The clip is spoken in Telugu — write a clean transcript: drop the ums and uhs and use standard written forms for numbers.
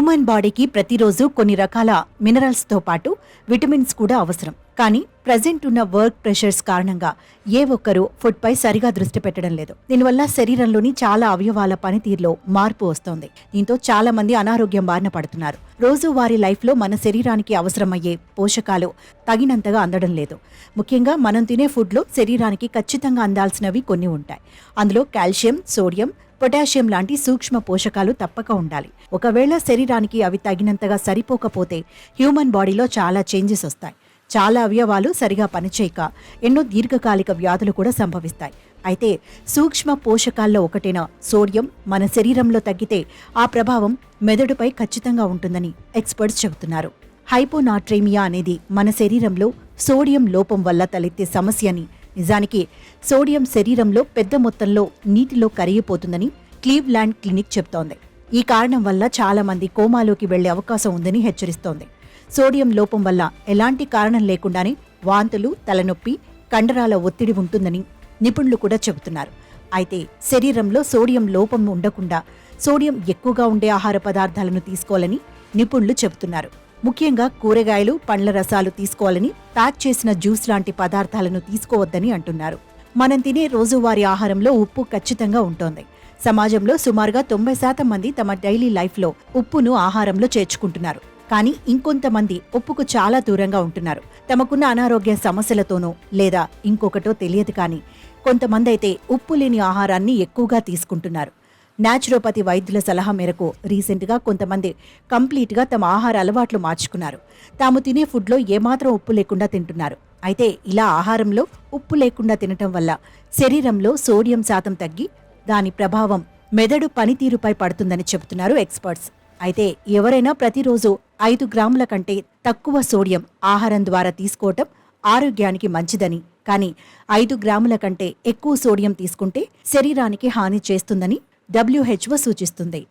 హ్యూమన్ బాడీకి ప్రతిరోజు కొన్ని రకాల మినరల్స్తో పాటు విటమిన్స్ కూడా అవసరం. కానీ ప్రజెంట్ ఉన్న వర్క్ ప్రెషర్స్ కారణంగా ఏ ఒక్కరూ ఫుడ్పై సరిగా దృష్టి పెట్టడం లేదు. దీనివల్ల శరీరంలోని చాలా అవయవాల పనితీరులో మార్పు వస్తోంది. దీంతో చాలా మంది అనారోగ్యం బారిన పడుతున్నారు. రోజువారీ లైఫ్లో మన శరీరానికి అవసరమయ్యే పోషకాలు తగినంతగా అందడం లేదు. ముఖ్యంగా మనం తినే ఫుడ్లో శరీరానికి ఖచ్చితంగా అందాల్సినవి కొన్ని ఉంటాయి. అందులో కాల్షియం, సోడియం, పొటాషియం లాంటి సూక్ష్మ పోషకాలు తప్పక ఉండాలి. ఒకవేళ శరీరానికి అవి తగినంతగా సరిపోకపోతే హ్యూమన్ బాడీలో చాలా చేంజెస్ వస్తాయి. చాలా అవయవాలు సరిగా పనిచేయక ఎన్నో దీర్ఘకాలిక వ్యాధులు కూడా సంభవిస్తాయి. అయితే సూక్ష్మ పోషకాల్లో ఒకటైన సోడియం మన శరీరంలో తగ్గితే ఆ ప్రభావం మెదడుపై ఖచ్చితంగా ఉంటుందని ఎక్స్పర్ట్స్ చెబుతున్నారు. హైపోనాట్రేమియా అనేది మన శరీరంలో సోడియం లోపం వల్ల తలెత్తే సమస్యని, నిజానికి సోడియం శరీరంలో పెద్ద మొత్తంలో నీటిలో కరిగిపోతుందని క్లీవ్లాండ్ క్లినిక్ చెబుతోంది. ఈ కారణం వల్ల చాలా మంది కోమాలోకి వెళ్లే అవకాశం ఉందని హెచ్చరిస్తోంది. సోడియం లోపం వల్ల ఎలాంటి కారణం లేకుండానే వాంతులు, తలనొప్పి, కండరాల ఒత్తిడి ఉంటుందని నిపుణులు కూడా చెబుతున్నారు. అయితే శరీరంలో సోడియం లోపం ఉండకుండా సోడియం ఎక్కువగా ఉండే ఆహార పదార్థాలను తీసుకోవాలని నిపుణులు చెబుతున్నారు. ముఖ్యంగా కూరగాయలు, పండ్ల రసాలు తీసుకోవాలని, ప్యాక్ చేసిన జ్యూస్ లాంటి పదార్థాలను తీసుకోవద్దని అంటున్నారు. మనం తినే రోజువారీ ఆహారంలో ఉప్పు ఖచ్చితంగా ఉంటోంది. సమాజంలో సుమారుగా 90% మంది తమ డైలీ లైఫ్లో ఉప్పును ఆహారంలో చేర్చుకుంటున్నారు. కానీ ఇంకొంతమంది ఉప్పుకు చాలా దూరంగా ఉంటున్నారు. తమకున్న అనారోగ్య సమస్యలతోనో లేదా ఇంకొకటో తెలియదు, కానీ కొంతమంది అయితే ఉప్పు లేని ఆహారాన్ని ఎక్కువగా తీసుకుంటున్నారు. న్యాచురోపతి వైద్యుల సలహా మేరకు రీసెంట్గా కొంతమంది కంప్లీట్గా తమ ఆహార అలవాట్లు మార్చుకున్నారు. తాము తినే ఫుడ్లో ఏమాత్రం ఉప్పు లేకుండా తింటున్నారు. అయితే ఇలా ఆహారంలో ఉప్పు లేకుండా తినటం వల్ల శరీరంలో సోడియం శాతం తగ్గి దాని ప్రభావం మెదడు పనితీరుపై పడుతుందని చెబుతున్నారు ఎక్స్పర్ట్స్. అయితే ఎవరైనా ప్రతిరోజు 5 గ్రాముల కంటే తక్కువ సోడియం ఆహారం ద్వారా తీసుకోవటం ఆరోగ్యానికి మంచిదని, కానీ 5 గ్రాముల కంటే ఎక్కువ సోడియం తీసుకుంటే శరీరానికి హాని చేస్తుందని WHO సూచిస్తుంది.